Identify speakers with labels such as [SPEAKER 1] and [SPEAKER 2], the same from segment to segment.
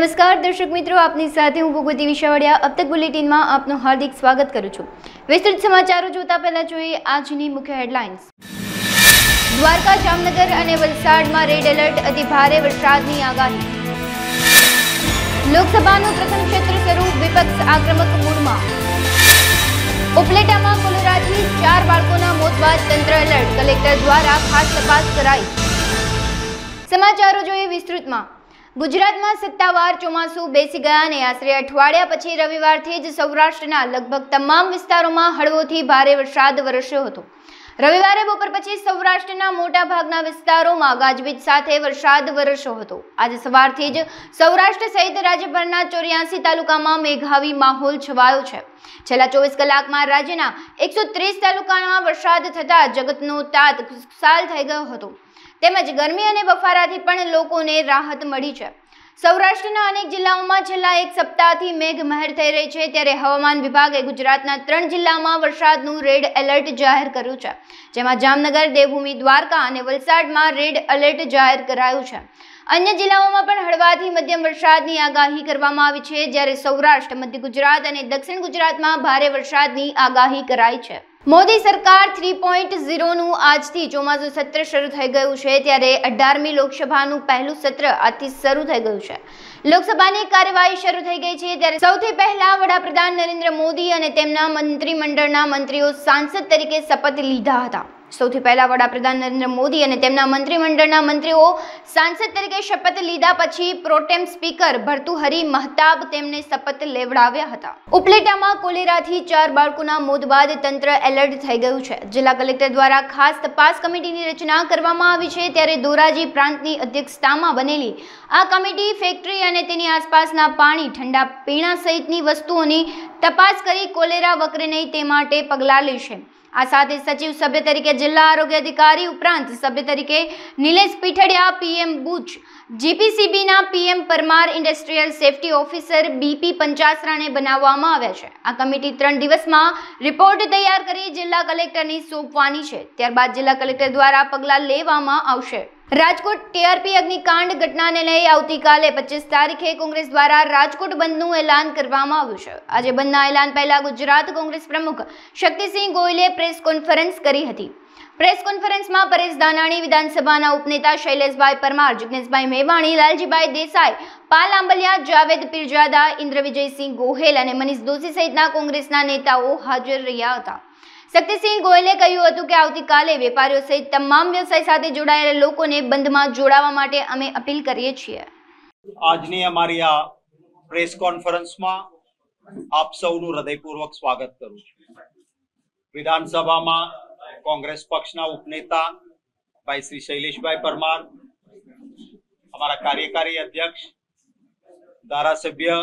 [SPEAKER 1] नमस्कार दर्शक मित्रों, आपनी साथे हूँ भगवती विशावड़िया। अब तक बुलेटिन में आपનું हार्दिक स्वागत करूँ છું। વિસ્તૃત સમાચારો જોતા પહેલા જોઈએ આજની મુખ્ય હેડલાઇન્સ। દ્વારકા, જામનગર અને વલસાડમાં રેડ એલર્ટ, અતિ ભારે વરસાદની આગાહી। લોકસભાનું પ્રથમ ક્ષેત્ર શરૂ, વિપક્ષ આક્રમક મૂડમાં। ઉપલેટામાં કોલેરાથી 4 બાળકોના મોત બાદ તંત્ર એલર્ટ, કલેક્ટર દ્વારા ખાસ તપાસ કરાઈ। સમાચારો જોઈએ વિસ્તૃતમાં। ગુજરાતમાં સત્તાવાર ચોમાસું બેસી ગયા અને આશરે અઠવાડિયા પછી રવિવારથી જ સૌરાષ્ટ્રના લગભગ તમામ વિસ્તારોમાં હળવોથી ભારે વરસાદ વરસ્યો હતો। રવિવારે બપોર પછી સૌરાષ્ટ્રના મોટા ભાગના વિસ્તારોમાં ગાજવીજ સાથે વરસાદ વરસ્યો હતો। આજે સવારથી જ સૌરાષ્ટ્ર સહિત રાજ્યભરના 84 તાલુકામાં મેઘાવી માહોલ છવાયો છે। છેલ્લા 24 કલાકમાં રાજ્યના 130 તાલુકામાં વરસાદ થતા જગતનો તાત ખુશાલ થઈ ગયો હતો। તેમજ ગરમી અને બફારાથી પણ લોકોને રાહત મળી છે। સૌરાષ્ટ્રના અનેક જિલ્લાઓમાં છેલ્લા એક સપ્તાહથી મેઘમહેર થઈ રહી છે, ત્યારે હવામાન વિભાગે ગુજરાતના 3 જિલ્લામાં વરસાદનું રેડ એલર્ટ જાહેર કર્યું છે, જેમાં જામનગર, દેવભૂમિ, દ્વારકા અને વલસાડમાં રેડ એલર્ટ જાહેર કરાયું છે। અન્ય જિલ્લાઓમાં પણ હળવાથી મધ્યમ વરસાદની આગાહી કરવામાં આવી છે, જ્યારે સૌરાષ્ટ્ર, મધ્ય ગુજરાત અને દક્ષિણ ગુજરાતમાં ભારે વરસાદની આગાહી કરાઈ છે। મોદી સરકાર 3.0નું આજથી ચોમાસું સત્ર શરૂ થઈ ગયું છે, ત્યારે 18મી લોકસભાનું પહેલું સત્ર આજથી શરૂ થઈ ગયું છે। લોકસભાની કાર્યવાહી શરૂ થઈ ગઈ છે, ત્યારે સૌથી પહેલા વડાપ્રધાન નરેન્દ્ર મોદી અને તેમના મંત્રીમંડળના મંત્રીઓ સાંસદ તરીકે શપથ લીધા હતા। સૌથી પહેલા વડાપ્રધાન નરેન્દ્ર મોદી અને તેમના મંત્રીમંડળના મંત્રીઓ સાંસદ તરીકે શપથ લીધા પછી પ્રોટેમ સ્પીકર ભર્તુહરી મહતાબ તેમને શપથ લેવડાવ્યા હતા। ઉપલેટામાં કોલેરાથી 4 બાળકોના મોત બાદ તંત્ર એલર્ટ થઈ ગયું છે। જિલ્લા કલેક્ટર દ્વારા ખાસ તપાસ કમિટીની રચના કરવામાં આવી છે, ત્યારે ધોરાજી પ્રાંતની અધ્યક્ષતામાં બનેલી આ કમિટી ફેક્ટરી અને તેની આસપાસના પાણી, ઠંડા પીણા સહિતની વસ્તુઓની તપાસ કરી કોલેરા વકરે નહીં તે માટે પગલાં લેશે। આ સાથે સચિવ સભ્ય તરીકે જિલ્લા આરોગ્ય અધિકારી ઉપરાંત સભ્ય તરીકે નિલેશ પીઠડિયા, પીએમ બુચ, જીપીસીબીના PM Parmar, industrial safety officer BP પંચાસરાને બનાવવામાં આવ્યા છે। આ કમિટી 3 દિવસમાં રિપોર્ટ તૈયાર કરી જિલ્લા કલેક્ટરને સોંપવાની છે, ત્યારબાદ જિલ્લા કલેક્ટર દ્વારા પગલાં લેવામાં આવશે। રાજકોટ ટીઆરપી અગ્નિકાંડ ઘટનાને લઈ આવતીકાલે 25 તારીખે કોંગ્રેસ દ્વારા રાજકોટ બંધનું એલાન કરવામાં આવ્યું છે। આજે બંધના એલાન પહેલા ગુજરાત કોંગ્રેસ પ્રમુખ શક્તિસિંહ ગોયલે પ્રેસ કોન્ફરન્સ કરી હતી। પ્રેસ કોન્ફરન્સમાં પરેશ ધાનાણી, વિધાનસભાના ઉપનેતા શૈલેષભાઈ પરમાર, જિગ્નેશભાઈ મેવાણી, લાલજીભાઈ દેસાઈ, પાલ આંબલિયા, જાવેદ પીરજાદા, ઇન્દ્રવિજયસિંહ ગોહેલ અને મનીષ દોશી સહિતના કોંગ્રેસના નેતાઓ હાજર રહ્યા હતા। શક્તિસિંહ ગોયલે કહ્યું હતું કે આવતીકાલે વેપારીઓ સહિત તમામ વ્યવસાય સાથે જોડાયેલા લોકોને બંધમાં જોડાવા માટે અમે અપીલ કરીએ છીએ।
[SPEAKER 2] આજની અમારી આ પ્રેસ કોન્ફરન્સમાં આપ સૌનું હૃદયપૂર્વક સ્વાગત કરું છું। વિધાનસભામાં કોંગ્રેસ પક્ષના ઉપનેતા ભાઈ શ્રી શૈલેષભાઈ પરમાર, અમારા કાર્યકારી અધ્યક્ષ ધારાસભ્ય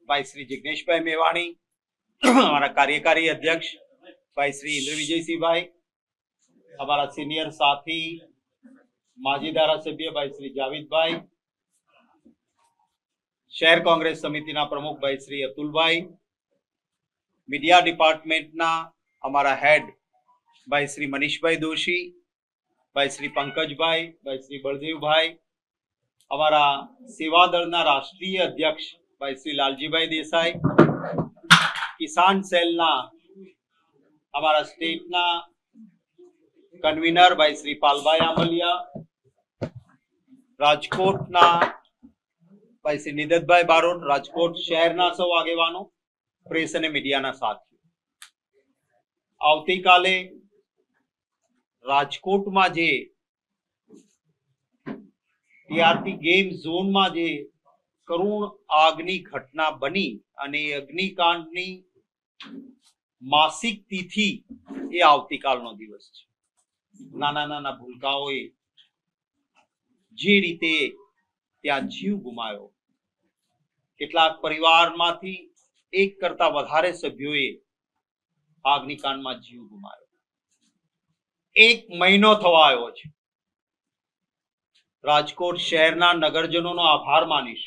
[SPEAKER 2] ભાઈ શ્રી જિગ્નેશભાઈ મેવાણી, અમારા કાર્યકારી અધ્યક્ષ भाई श्री इंद्रविजयसिंह भाई, हमारा सीनियर साथी माजी धारासभ्य भाई श्री जावेद भाई, शहर कांग्रेस समिति प्रमुख भाई श्री अतुल भाई, मीडिया डिपार्टमेंट ना हमारा हेड भाई श्री मनीष भाई दोशी, भाई श्री पंकज भाई, भाई श्री बलदेव भाई, हमारा सेवा दल ना राष्ट्रीय अध्यक्ष भाई श्री लालजी भाई देसाई, किसान सेल ना हमारा स्टेट ना कन्वीनर भाई श्री पालभाई आंबलिया, राजकोट ना भाई श्री निदत भाई बारोट, राजकोट शहर ना सौ आगेवानो, प्रेस ने मीडिया ना साथी आवती काले राजकोट में जे टीआरपी गेम जोन में जे करुण आगनी घटना बनी अने अग्निकांडनी मासिक तिथि ए आवतीकालनो दिवस छे। नाना नाना भूलकाओए जे रीते त्यां जीव गुमायो, કેટલાક પરિવારમાંથી એક કરતા વધારે સભ્યોએ અગ્નિકાંડમાં જીવ ગુમાવ્યો। 1 મહિનો થવા આવ્યો છે। રાજકોટ શહેરના નગરજનોનો આભાર માનીશ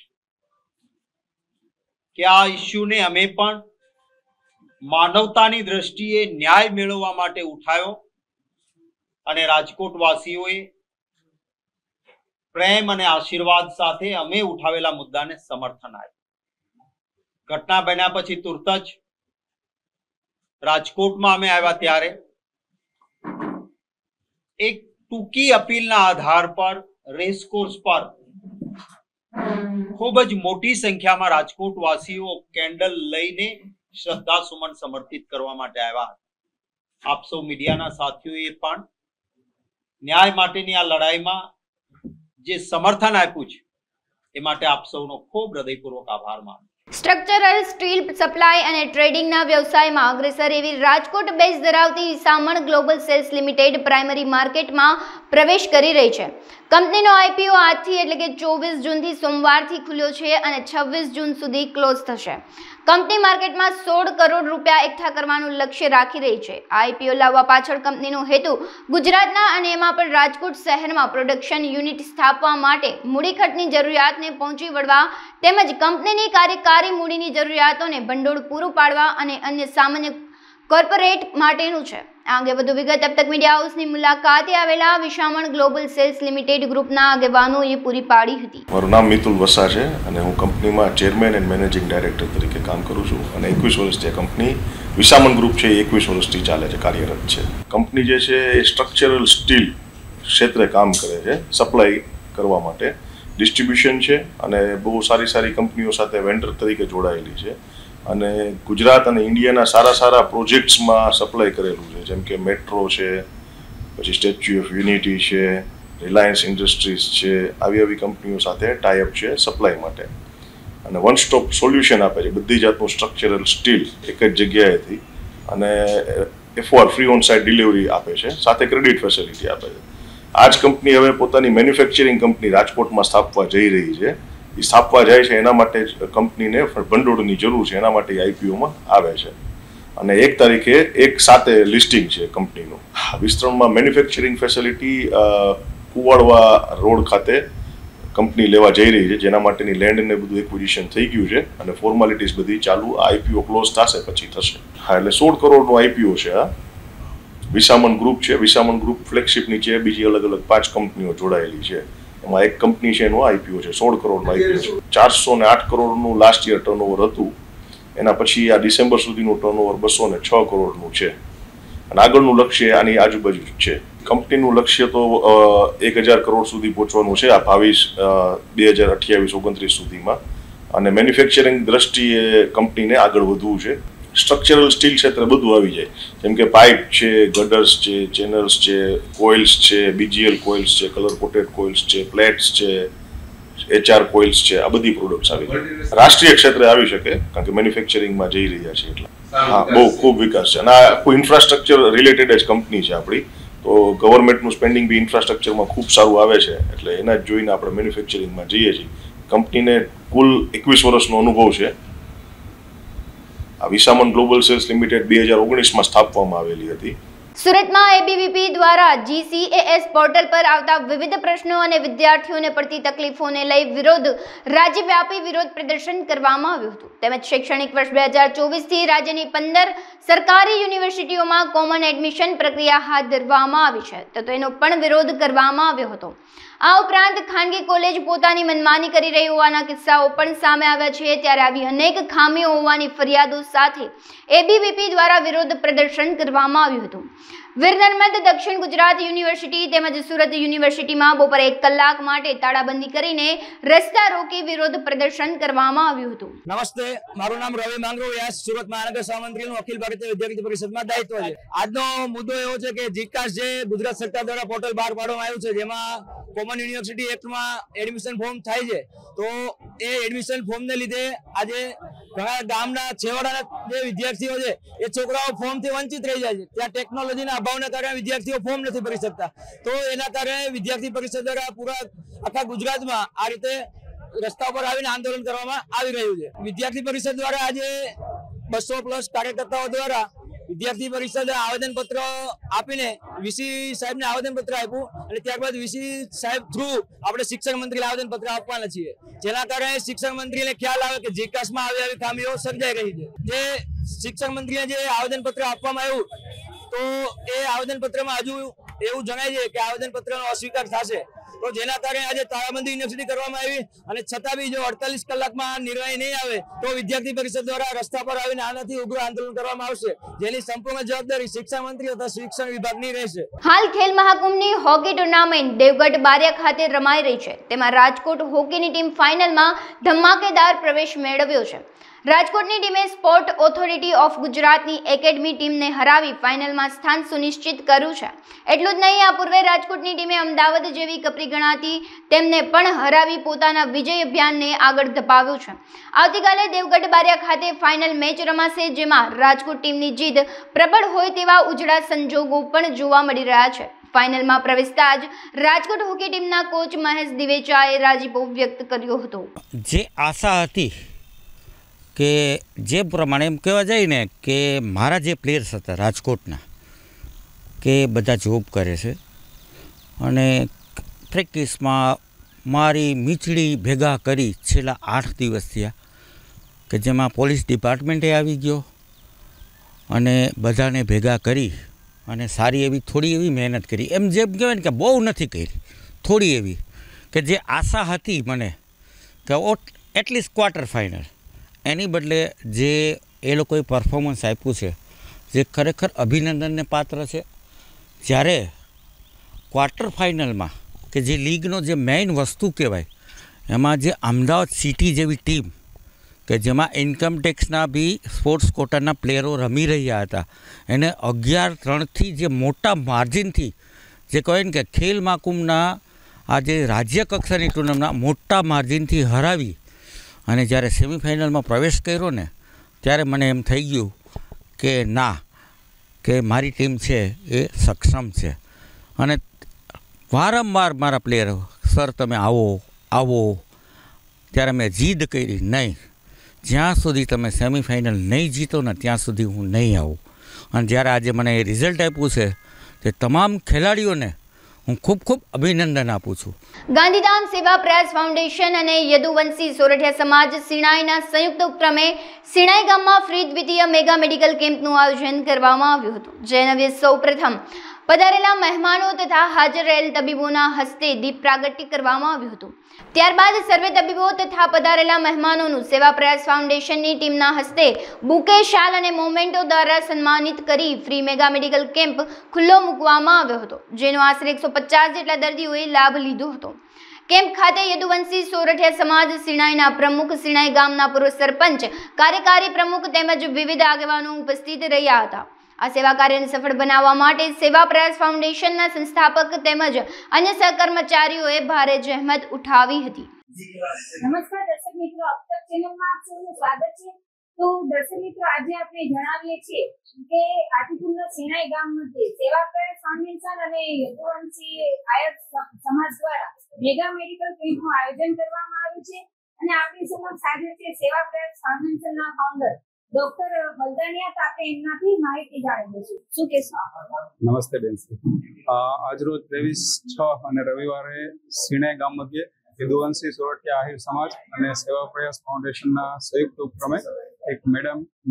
[SPEAKER 2] કે આ ઇશ્યુને અમે પણ मानवतानी दृष्टिए न्याय मेळववा माटे उठायो अने राजकोट वासीओए પ્રેમ અને આશીર્વાદ સાથે અમે ઉઠાવેલા મુદ્દાને સમર્થન આપ્યું. ઘટના બન્યા પછી તુરત જ રાજકોટમાં અમે આવ્યા ત્યારે એક ટૂંકી અપીલના આધાર પર રેસકોર્સ પર ખૂબ જ મોટી સંખ્યામાં રાજકોટ વાસીઓ કેન્ડલ લઈને શ્રદ્ધા સુમન સમર્પિત કરવા માટે આવ્યા. આપ સૌ મીડિયાના સાથીઓએ પણ ન્યાય માટેની આ લડાઈમાં જે સમર્થન આપ્યું છે એ માટે આપ સૌનો ખૂબ હૃદયપૂર્વક આભાર માનું.
[SPEAKER 1] સ્ટ્રક્ચરલ સ્ટીલ સપ્લાય અને ટ્રેડિંગના વ્યવસાયમાં અગ્રેસર એવી રાજકોટ બેઝ ધરાવતી વિસામણ ગ્લોબલ સેલ્સ લિમિટેડ પ્રાઇમરી માર્કેટમાં પ્રવેશ કરી રહી છે. કંપનીનો આઈપીઓ આજથી એટલે કે 24 જૂનથી સોમવારથી ખુલ્યો છે અને 26 જૂન સુધી ક્લોઝ થશે. કંપની માર્કેટમાં 16 કરોડ રૂપિયા એકઠા કરવાનું લક્ષ્ય રાખી રહી છે. આઈપીઓ લાવવા પાછળ કંપનીનો હેતુ ગુજરાતના અને એમાં પણ રાજકોટ શહેરમાં પ્રોડક્શન યુનિટ સ્થાપવા માટે મૂડી ખર્ચની જરૂરિયાતને પહોંચી વળવા તેમજ કંપનીની કાર્યકારી મૂડીની જરૂરિયાતોને ભંડોળ પૂરું પાડવા અને અન્ય સામાન્ય કોર્પોરેટ માટેનું છે. આ અંગે વધુ વિગત અબ તક મીડિયા હાઉસની મુલાકાતે આવેલા વિસામણ ગ્લોબલ સેલ્સ લિમિટેડ ગ્રુપના આગેવાનોએ પૂરી પાડી હતી.
[SPEAKER 3] મારું નામ મિતુલ વસા છે અને હું કંપનીમાં ચેરમેન એન્ડ મેનેજિંગ ડાયરેક્ટર તરીકે કામ કરું છું અને 21 વર્ષથી આ કંપની વિસામણ ગ્રુપ છે એ 21 વર્ષથી ચાલે છે, કાર્યરત છે. કંપની જે છે એ સ્ટ્રક્ચરલ સ્ટીલ ક્ષેત્રે કામ કરે છે, સપ્લાય કરવા માટે ડિસ્ટ્રીબ્યુશન છે અને બહુ સારી કંપનીઓ સાથે વેન્ડર તરીકે જોડાયેલી છે અને ગુજરાત અને ઇન્ડિયાના સારા પ્રોજેક્ટ્સમાં સપ્લાય કરેલું છે, જેમ કે મેટ્રો છે, પછી સ્ટેચ્યુ ઓફ યુનિટી છે, રિલાયન્સ ઇન્ડસ્ટ્રીઝ છે, આવી કંપનીઓ સાથે ટાઈઅપ છે સપ્લાય માટે અને વન સ્ટોપ સોલ્યુશન આપે છે. બધી જાતનું સ્ટ્રક્ચરલ સ્ટીલ એક જ જગ્યાએથી અને FOR free on site delivery આપે છે, સાથે ક્રેડિટ ફેસિલિટી આપે છે. આ જ કંપની હવે પોતાની મેન્યુફેક્ચરિંગ કંપની રાજકોટમાં સ્થાપવા જઈ રહી છે. એ સ્થાપવા જાય છે એના માટે કંપનીને ભંડોળની જરૂર છે, એના માટે આઈપીઓમાં આવે છે અને 1 તારીખે 1/7 લિસ્ટિંગ છે કંપનીનું. વિસ્તરણમાં મેન્યુફેક્ચરિંગ ફેસિલિટી કુવાડવા રોડ ખાતે કંપની લેવા જઈ રહી છે, જેના માટેની લેન્ડ ને બધું એક્વિઝિશન થઈ ગયું છે અને ફોર્માલિટીઝ બધી ચાલુ. આઈપીઓ ક્લોઝ થશે પછી થશે. એટલે 16 કરોડનો આઈપીઓ છે. આ વિસામણ ગ્રુપ છે. વિસામણ ગ્રુપ ફ્લેગશિપ નીચે બીજી અલગ 5 કંપનીઓ જોડાયેલી છે. એમાં એક કંપની છે એનો આઈપીઓ છે, 16 કરોડનો આઈપીઓ છે. 408 કરોડનું લાસ્ટ યર ટર્નઓવર હતું. એના પછી આ ડિસેમ્બર સુધીનું ટર્નઓવર 206 કરોડનું છે અને આગળનું લક્ષ્ય આની આજુબાજુ છે. કંપનીનું લક્ષ્ય તો 1000 કરોડ સુધી પહોંચવાનું છે આ 2028-29 સુધીમાં અને મેન્યુફેક્ચરિંગ દ્રષ્ટિએ કંપનીને આગળ વધવું છે. સ્ટ્રક્ચરલ સ્ટીલ ક્ષેત્રે બધું આવી જાય, જેમ કે પાઇપ છે, ગડર્સ છે, ચેનલ્સ છે, કોઇલ્સ છે, BGL કોઇલ્સ છે, કલર કોટેડ કોઇલ્સ છે, પ્લેટ્સ છે, HR કોઇલ્સ છે, આ બધી પ્રોડક્ટ્સ આવી જાય. રાષ્ટ્રીય ક્ષેત્રે આવી શકે કારણ કે મેન્યુફેક્ચરિંગમાં જઈ રહ્યા છે એટલે બહુ ખૂબ વિકાસ છે અને આ કોઈ ઇન્ફ્રાસ્ટ્રક્ચર રિલેટેડ જ કંપની છે આપણી. તો ગવર્મેન્ટનું સ્પેન્ડિંગ બી ઇન્ફ્રાસ્ટ્રક્ચરમાં ખૂબ સારું આવે છે એટલે એના જ જોઈને આપણે મેન્યુફેક્ચરિંગમાં જઈએ છીએ. કંપનીને કુલ 21 વર્ષનો અનુભવ છે. આ વિસામણ ગ્લોબલ સેલ્સ લિમિટેડ 2019માં સ્થાપવામાં આવેલી હતી.
[SPEAKER 1] સુરતમાં એબીવીપી દ્વારા GCAS પોર્ટલ પર આવતા વિવિધ પ્રશ્નો અને વિદ્યાર્થીઓને પડતી તકલીફોને લઈ રાજ્યવ્યાપી વિરોધ પ્રદર્શન કરવામાં આવ્યું હતું. તેમજ શૈક્ષણિક વર્ષ 2024થી રાજ્યની 15 સરકારી યુનિવર્સિટીઓમાં કોમન એડમિશન પ્રક્રિયા હાથ ધરવામાં આવી છે તો તેનો પણ વિરોધ કરવામાં આવ્યો હતો. આ ઉપરાંત ખાનગી કોલેજ પોતાની મનમાની કરી રહી હોવાના કિસ્સાઓ પણ સામે આવ્યા છે. ત્યારે આવી અનેક ખામીઓ હોવાની ફરિયાદો સાથે એબીવીપી દ્વારા વિરોધ પ્રદર્શન કરવામાં આવ્યું હતું. વીર નર્મદ દક્ષિણ ગુજરાત યુનિવર્સિટી તેમજ સુરત યુનિવર્સિટીમાં બપોરે 1 કલાક માટે તાળાબંધી કરીને રસ્તા રોકી વિરોધ પ્રદર્શન કરવામાં આવ્યું હતું.
[SPEAKER 4] નમસ્તે, મારું નામ રવિ માંગરોળિયા, સુરત મહાનગર સહમંત્રીનું અખિલ ભારતીય વિદ્યાર્થી પરિષદમાં દાયિત્વ છે. આજનો મુદ્દો એવો છે કે જીકાસ જે ગુજરાત સરકાર દ્વારા પોર્ટલ બહાર પાડવામાં આવ્યું છે, જેમાં કોમન યુનિવર્સિટી એક્ટમાં એડમિશન ફોર્મ થાય છે, તો એ એડમિશન ફોર્મને લીધે આજે ઘણા ગામના છેવાડાના જે વિદ્યાર્થીઓ છે એ છોકરાઓ ફોર્મથી વંચિત રહી જાય છે. ત્યાં ટેકનોલોજીના અભાવના કારણે વિદ્યાર્થીઓ ફોર્મ નથી ભરી શકતા. તો એના કારણે વિદ્યાર્થી પરિષદ દ્વારા પૂરા આખા ગુજરાતમાં આ રીતે રસ્તા પર આવીને આંદોલન કરવામાં આવી રહ્યું છે. વિદ્યાર્થી પરિષદ દ્વારા આજે 200+ કાર્યકર્તાઓ દ્વારા વિદ્યાર્થી પરિષદ આવેદનપત્ર આપીને વીસી સાહેબને આવેદનપત્ર આપ્યું અને ત્યારબાદ વીસી સાહેબ થ્રુ આપણે શિક્ષણ મંત્રીને આવેદનપત્ર આપવાના છીએ, જેના કારણે શિક્ષણ મંત્રીને ખ્યાલ આવે કે જીકાસમાં આવી ખામીઓ સર્જાઈ રહી છે. જે શિક્ષણ મંત્રીને જે આવેદનપત્ર આપવામાં આવ્યું તો એ આવેદનપત્રમાં હજુ એવું જણાય છે કે આવેદનપત્રનો અસ્વીકાર થશે, તો જેના કારણે આજે તાળાબંધી યુનિવર્સિટી કરવામાં આવી અને છતાં બી જો 48 કલાકમાં નિર્ણય નહીં આવે તો વિદ્યાર્થી પરિષદ દ્વારા રસ્તા પર આવીને આનાથી ઉગ્ર આંદોલન કરવામાં આવશે, જેની સંપૂર્ણ જવાબદારી શિક્ષા મંત્રી તથા શિક્ષણ વિભાગની રહેશે.
[SPEAKER 1] હાલ ખેલ મહાકુંભની હોકી ટુર્નામેન્ટ દેવગઢ બારિયા ખાતે રમાઈ રહી છે. તેમાં રાજકોટ હોકીની ટીમ ફાઇનલમાં ધમાકેદાર પ્રવેશ મેળવ્યો છે. રાજકોટની ટીમે સ્પોર્ટ ઓથોરિટી ઓફ ગુજરાતની એકેડમી ટીમને હરાવી ફાઇનલમાં સ્થાન સુનિશ્ચિત કર્યું છે. એટલું જ નહીં, આ પૂર્વે રાજકોટની ટીમે અમદાવાદ જેવી કપરી ગણાતી તેમને પણ હરાવી પોતાના વિજય અભિયાનને આગળ ધપાવ્યું છે. આવતીકાલે દેવગઢ બારિયા ખાતે ફાઇનલ મેચ રમાશે, જેમાં રાજકોટ ટીમની જીત પ્રબળ હોય તેવા ઉજળા સંજોગો પણ જોવા મળી રહ્યા છે. ફાઇનલમાં પ્રવેશતા જ રાજકોટ હોકી ટીમના કોચ મહેશ દિવેચાએ રાજીપો વ્યક્ત કર્યો હતો.
[SPEAKER 5] જે આશા હતી કે જે પ્રમાણે એમ કહેવા જાય ને કે મારા જે પ્લેયર્સ હતા રાજકોટના કે બધા જોબ કરે છે અને પ્રેક્ટિસમાં મારી મીચડી ભેગા કરી છેલ્લા 8 દિવસ થયા, કે જેમાં પોલીસ ડિપાર્ટમેન્ટે આવી ગયો અને બધાને ભેગા કરી અને સારી એવી થોડી એવી મહેનત કરી. એમ જેમ કહેવાય ને કે બહુ નથી કરી, થોડી એવી કે જે આશા હતી મને કે એટલીસ્ટ ક્વાર્ટર ફાઇનલ, એની બદલે જે એ લોકોએ પરફોર્મન્સ આપ્યું છે જે ખરેખર અભિનંદનને પાત્ર છે. જ્યારે ક્વાર્ટર ફાઇનલમાં કે જે લીગનો જે મેઇન વસ્તુ કહેવાય એમાં જે અમદાવાદ સિટી જેવી ટીમ કે જેમાં ઇન્કમ ટેક્સના બી સ્પોર્ટ્સ કોટાના પ્લેયરો રમી રહ્યા હતા, એને 11-3થી જે મોટા માર્જિનથી જે કહેવાય ને કે ખેલ મહાકુંભના આ જે રાજ્ય કક્ષાની ટુર્નામેન્ટના મોટા માર્જિનથી હરાવી અને જ્યારે સેમિફાઇનલમાં પ્રવેશ કર્યો ને ત્યારે મને એમ થઈ ગયું કે ના, કે મારી ટીમ છે એ સક્ષમ છે. અને વારંવાર મારા પ્લેયરો, સર તમે આવો આવો, ત્યારે મેં જીદ કરી, નહીં, જ્યાં સુધી તમે સેમિફાઇનલ નહીં જીતો ને ત્યાં સુધી હું નહીં આવું. અને જ્યારે આજે મને એ રિઝલ્ટ આપ્યું છે તે તમામ ખેલાડીઓને હું ખૂબ ખૂબ અભિનંદન આપું છું.
[SPEAKER 1] ગાંધીધામ સેવા પ્રયાસ ફાઉન્ડેશન અને યદુવંશી સોરઠિયા સમાજ સિણાઈના સંયુક્ત ઉપક્રમે સિણાઈ ગામમાં ફ્રી દ્વિતીય મેગા મેડિકલ કેમ્પનું આયોજન કરવામાં આવ્યું હતું. જેને સૌપ્રથમ પધારેલા મહેમાનો તથા હાજર રહેલ તબીબોના હસ્તે દીપ પ્રાગટ્ય કરવામાં આવ્યું હતું. ત્યારબાદ સર્વે તબીબો તથા પધારેલા મહેમાનોનું સેવા પ્રયાસ ફાઉન્ડેશનની ટીમના હસ્તે બુકે, શાલ અને મોમેન્ટો દ્વારા સન્માનિત કરી ફ્રી મેગા મેડિકલ કેમ્પ ખુલ્લો મૂકવામાં આવ્યો હતો, જેનો આશરે 150 જેટલા દર્દીઓએ લાભ લીધો હતો. કેમ્પ ખાતે યદુવંશી સોરઠિયા સમાજ સિણાઈના પ્રમુખ, સિણાઈ ગામના પૂર્વ સરપંચ, કાર્યકારી પ્રમુખ તેમજ વિવિધ આગેવાનો ઉપસ્થિત રહ્યા હતા. આ સેવા કાર્યને સફળ બનાવવા માટે સેવા પ્રયાસ ફાઉન્ડેશનના સંસ્થાપક તેમજ અન્ય સહકર્મચારીઓએ ભારે જહેમત ઉઠાવી હતી.
[SPEAKER 6] નમસ્કાર દર્શક મિત્રો, અબ તક ચેનલમાં આપ સૌનું સ્વાગત છે. તો દર્શક મિત્રો, આજે આપણે જણાવીએ છીએ કે આદિપુરના સિણાઈ ગામ મધ્યે સેવા પ્રયાસ ફાઉન્ડેશન અને યદુવંશી આયત સમાજ દ્વારા મેગા મેડિકલ કેમ્પનું આયોજન કરવામાં આવ્યું છે. અને આપણી સમક્ષ હાજર છે સેવા પ્રયાસ ફાઉન્ડેશનના ફાઉન્ડર ડોક્ટર બલદાનિયા. તો આપણે એમનાથી માહિતી જાણી લઈશું. શું કહેશો?
[SPEAKER 7] નમસ્તે બેનશ્રી. આજરોજ 23/6 અને રવિવારે સિણાઈ ગામ મધ્યે યદુવંશી સોરઠિયા આહિર સમાજ અને સેવા પ્રયાસ ફાઉન્ડેશનના સંયુક્ત ઉપક્રમે એક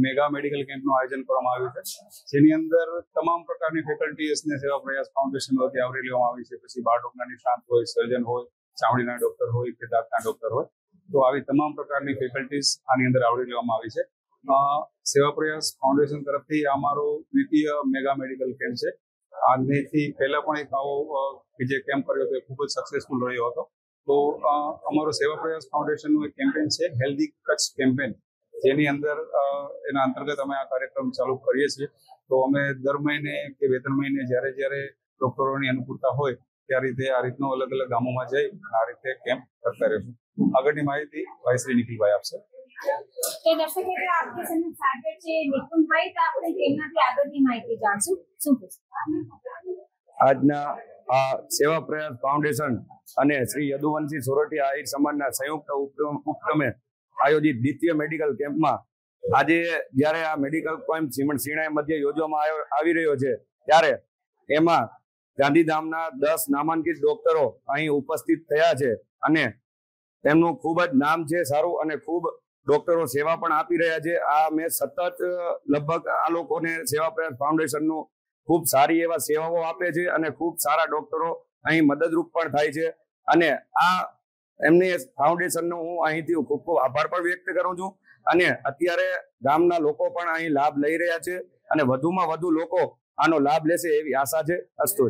[SPEAKER 7] મેગા મેડિકલ કેમ્પનું આયોજન કરવામાં આવ્યું છે, જેની અંદર તમામ પ્રકારની ફેકલ્ટીઝને સેવા પ્રયાસ ફાઉન્ડેશન વતી આવરી લેવામાં આવી છે. પછી બાળ ડોક્ટરના નિષ્ણાત હોય, સર્જન હોય, ચામડીના ડોક્ટર હોય કે દાંતના ડોક્ટર હોય, તો આવી તમામ પ્રકારની ફેકલ્ટીઝ આની અંદર આવરી લેવામાં આવી છે. સેવા પ્રયાસ ફાઉન્ડેશન તરફથી અમારો દ્વિતીય મેગા મેડિકલ કેમ્પ છે. આજથી પહેલા પણ એક આવો જે કેમ્પ કર્યો હતો એ ખૂબ જ સક્સેસફુલ રહ્યો હતો. તો અમારો સેવા પ્રયાસ ફાઉન્ડેશનનું એક કેમ્પેન છે હેલ્ધી કચ્છ કેમ્પેન, જેની અંદર એના અંતર્ગત અમે આ કાર્યક્રમ ચાલુ કરીએ છીએ. તો અમે દર મહિને કે 2-3 મહિને જ્યારે ડોક્ટરોની અનુકૂળતા હોય ત્યારે આ રીતનો અલગ અલગ ગામોમાં જઈ આ રીતે કેમ્પ કરતા રહીશું. આગળની માહિતી ભાઈ શ્રી નિખિલભાઈ આપશે.
[SPEAKER 6] તો દર્શક મિત્રો, આપણી સમક્ષ હાજર છે નિકુંજભાઈ. તો આપણે તેમનાથી આગળની માહિતી જાણશું. શું કહેશો?
[SPEAKER 8] આજના આ સેવા પ્રયાસ ફાઉન્ડેશન અને શ્રી યદુવંશી સોરઠિયા આહિર સમાજના સંયુક્ત ઉપક્રમે આયોજિત દ્વિતીય મેડિકલ કેમ્પમાં આજે જ્યારે આ મેડિકલ કેમ્પ સિણાઈ મધ્યે યોજવામાં આવી રહ્યો છે, ત્યારે એમાં ગાંધીધામના 10 નામાંકિત ડોક્ટરો અહીં ઉપસ્થિત થયા છે અને તેમનું ખૂબ જ નામ છે સારું અને ખૂબ ડોક્ટરો સેવા પણ આપી રહ્યા છે. આ મેં સતત લગભગ આ લોકોને સેવા પ્રયાસ ફાઉન્ડેશનનું ખૂબ સારી એવા સેવાઓ આપે છે અને ખૂબ સારા ડોક્ટરો અહીં મદદરૂપ પણ થાય છે અને આ એમની ફાઉન્ડેશનનો હું અહીંથી ખૂબ ખૂબ આભાર પણ વ્યક્ત કરું છું અને અત્યારે ગામના લોકો પણ અહીં લાભ લઈ રહ્યા છે અને વધુમાં વધુ લોકો આનો લાભ લેશે એવી આશા છે. અસ્તુ.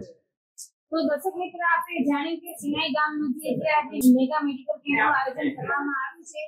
[SPEAKER 6] તો દર્શક મિત્રો, આપણે જાણ્યું કે સિનાઈ ગામ મધ્યે જે આજે મેગા મેડિકલ કેમ્પનું આયોજન કરવામાં આવ્યું છે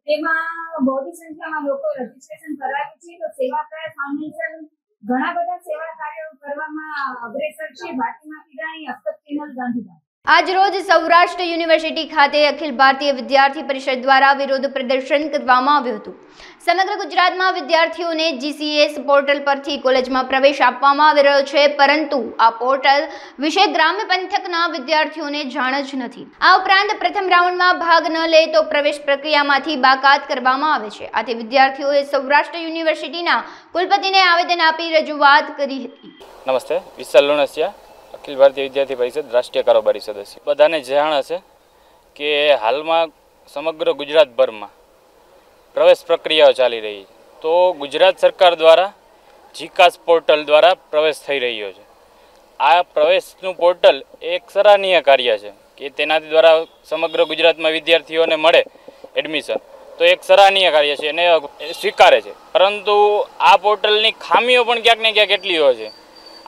[SPEAKER 6] તેમાં બહોળી સંખ્યામાં લોકો રજીસ્ટ્રેશન કરાવ્યું છે. તો સેવા પ્રયાસ ફાઉન્ડેશન ઘણા બધા સેવા કાર્યો કરવામાં અગ્રેસર છે. ભારતીય કિરાણી અસ્તક ચેનલ ગાંધીધામ.
[SPEAKER 1] આજ રોજ સૌરાષ્ટ્ર યુનિવર્સિટી ખાતે અખિલ ભારતીય વિદ્યાર્થી પરિષદ દ્વારા વિરોધ પ્રદર્શન કરવામાં આવ્યું હતું. સમગ્ર ગુજરાતમાં વિદ્યાર્થીઓને GCS પોર્ટલ પરથી કોલેજમાં પ્રવેશ આપવામાં આવી રહ્યો છે, પરંતુ આ પોર્ટલ વિશે ગ્રામ્ય પંથકના વિદ્યાર્થીઓને જાણ જ નથી. આ ઉપરાંત પ્રથમ રાઉન્ડમાં ભાગ ન લે તો પ્રવેશ પ્રક્રિયામાંથી બાકાત કરવામાં આવે છે. આથી વિદ્યાર્થીઓએ સૌરાષ્ટ્ર યુનિવર્સિટીના કુલપતિને આવેદન આપી રજૂઆત કરી હતી.
[SPEAKER 9] નમસ્તે, વિશાલ લુણસિયા, અખિલ ભારતીય વિદ્યાર્થી પરિષદ રાષ્ટ્રીય કારોબારી સદસ્ય. બધાને જાણ હશે કે હાલમાં સમગ્ર ગુજરાતભરમાં પ્રવેશ પ્રક્રિયાઓ ચાલી રહી છે. તો ગુજરાત સરકાર દ્વારા જીકાસ પોર્ટલ દ્વારા પ્રવેશ થઈ રહ્યો છે. આ પ્રવેશનું પોર્ટલ એક સરાહનીય કાર્ય છે કે તેનાથી દ્વારા સમગ્ર ગુજરાતમાં વિદ્યાર્થીઓને મળે એડમિશન, તો એક સરાહનીય કાર્ય છે એને સ્વીકારે છે. પરંતુ આ પોર્ટલની ખામીઓ પણ ક્યાંક ને ક્યાંક એટલી હોય છે.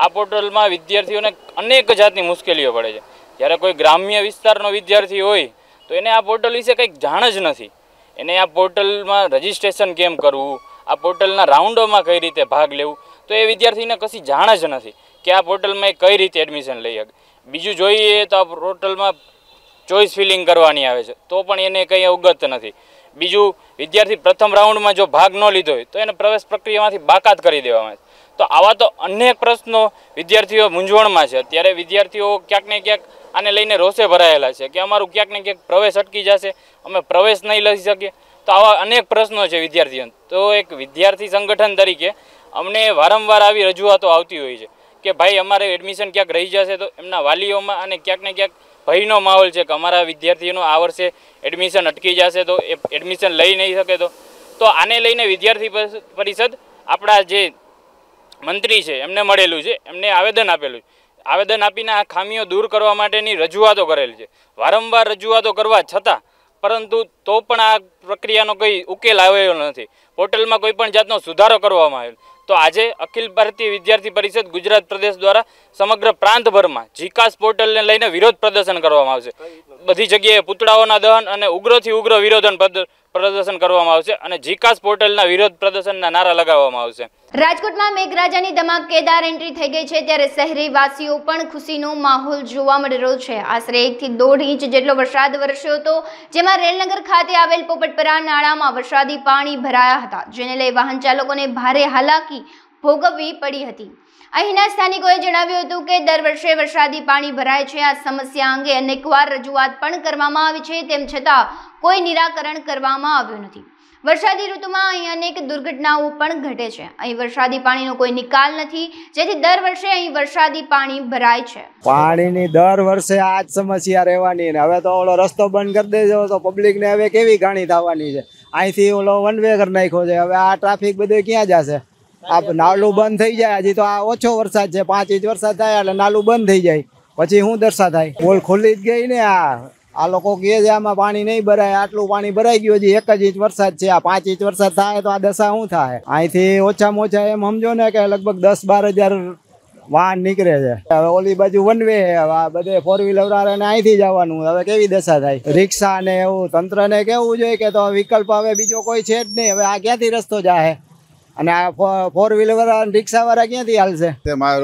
[SPEAKER 9] આ પોર્ટલમાં વિદ્યાર્થીઓને અનેક જાતની મુશ્કેલીઓ પડે છે. જ્યારે કોઈ ગ્રામ્ય વિસ્તારનો વિદ્યાર્થી હોય તો એને આ પોર્ટલ વિશે કંઈક જાણ જ નથી. એને આ પોર્ટલમાં રજિસ્ટ્રેશન કેમ કરવું, આ પોર્ટલના રાઉન્ડોમાં કઈ રીતે ભાગ લેવું, તો એ વિદ્યાર્થીને કશી જાણ જ નથી કે આ પોર્ટલમાં એ કઈ રીતે એડમિશન લઈ શકે. બીજું જોઈએ તો આ પોર્ટલમાં ચોઇસ ફિલિંગ કરવાની આવે છે, તો પણ એને કંઈ અવગત નથી. બીજું, વિદ્યાર્થી પ્રથમ રાઉન્ડમાં જો ભાગ ન લીધો હોય તો એને પ્રવેશ પ્રક્રિયામાંથી બાકાત કરી દેવામાં આવે છે. તો આવા તો અનેક પ્રશ્નો વિદ્યાર્થીઓ મૂંઝવણમાં છે. અત્યારે વિદ્યાર્થીઓ ક્યાંક ને ક્યાંક આને લઈને રોષે ભરાયેલા છે કે અમારું ક્યાંક ને ક્યાંક પ્રવેશ અટકી જશે, અમે પ્રવેશ નહીં લઈ શકીએ. તો આવા અનેક પ્રશ્નો છે વિદ્યાર્થીઓને. તો એક વિદ્યાર્થી સંગઠન તરીકે અમને વારંવાર આવી રજૂઆતો આવતી હોય છે કે ભાઈ અમારે એડમિશન ક્યાંક રહી જશે તો એમના વાલીઓમાં અને ક્યાંક ને ક્યાંક ભયનો માહોલ છે કે અમારા વિદ્યાર્થીઓનું આ વર્ષે એડમિશન અટકી જશે તો એ એડમિશન લઈ નહીં શકે. તો આને લઈને વિદ્યાર્થી પરિષદ આપણા જે મંત્રી છે એમને મળેલું છે, એમને આવેદન આપેલું છે. આવેદન આપીને આ ખામીઓ દૂર કરવા માટેની રજૂઆતો કરેલી છે. વારંવાર રજૂઆતો કરવા છતાં પરંતુ તો પણ આ પ્રક્રિયાનો કોઈ ઉકેલ આવ્યો નથી. પોર્ટલમાં કોઈ પણ જાતનો સુધારો કરવામાં આવેલો. તો આજે અખિલ ભારતીય વિદ્યાર્થી પરિષદ ગુજરાત પ્રદેશ દ્વારા સમગ્ર પ્રાંતભરમાં જીકાસ પોર્ટલને લઈને વિરોધ પ્રદર્શન કરવામાં આવશે. બધી જગ્યાએ પુતળાઓના દહન અને ઉગ્રથી ઉગ્ર વિરોધન પ્રદર્શન કરવામાં આવશે અને જીકાસ પોર્ટલના વિરોધ પ્રદર્શનના નારા લગાવવામાં આવશે.
[SPEAKER 1] રાજકોટમાં મેઘરાજાની ધમાકેદાર એન્ટ્રી થઈ ગઈ છે, ત્યારે શહેરી વાસીઓ પણ ખુશીનો માહોલ જોવા મળી રહ્યો છે. આશરે 1 થી 1.5 ઇંચ જેટલો વરસાદ વરસ્યો હતો, જેમાં રેલનગર ખાતે આવેલ પોપટપરા નાળામાં વરસાદી પાણી ભરાયા હતા, જેને લઈ વાહન ચાલકોને ભારે હાલાકી ભોગવવી પડી હતી. અહીંના સ્થાનિકોએ જણાવ્યું હતું કે દર વર્ષે વરસાદી પાણી ભરાય છે. આ સમસ્યા અંગે અનેકવાર રજૂઆત પણ કરવામાં આવી છે, તેમ છતાં કોઈ નિરાકરણ કરવામાં આવ્યું નથી. વરસાદી ઋતુમાં અહીં અનેક દુર્ઘટનાઓ પણ ઘટે છે. અહીં વરસાદી પાણીનો કોઈ નિકાલ નથી, જેથી દર વર્ષે અહીં વરસાદી પાણી ભરાય છે.
[SPEAKER 10] પાણીની દર વર્ષે આ જ સમસ્યા રહેવાની. હવે તો ઓલો રસ્તો બંધ કરી દેજો તો પબ્લિકને હવે કેવી ઘાણી થવાની છે. અહીંથી ઓલો વન વે કરી નાખ્યો છે. હવે આ ટ્રાફિક બધું ક્યાં જશે? આ નાલું બંધ થઈ જાય. હજી તો આ ઓછો વરસાદ છે, 5 ઇંચ વરસાદ થાય એટલે નાલું બંધ થઈ જાય, પછી શું દશા થાય? પોલ ખુલ્લી જ ગઈ ને. આ લોકો કહે છે આમાં પાણી નહીં ભરાય, આટલું પાણી ભરાઈ ગયું, હજી 1 જ ઇંચ વરસાદ છે. આ 5 ઇંચ વરસાદ થાય તો આ દશા શું થાય? અહીંથી ઓછામાં ઓછા એમ સમજો ને કે લગભગ 10-12 હજાર વાહન નીકળે છે. હવે ઓલી બાજુ વન વે, બધે 4 વ્હીલર વાળાને અહીંથી જવાનું, હવે કેવી દશા થાય? રિક્ષા ને એવું તંત્રને કેવું જોઈએ કે તો વિકલ્પ હવે બીજો કોઈ છે જ નહીં. હવે આ ક્યાંથી રસ્તો જાય? અને આ 4 વ્હીલર વાળા રિક્ષા વાળા ક્યાંથી હાલશે?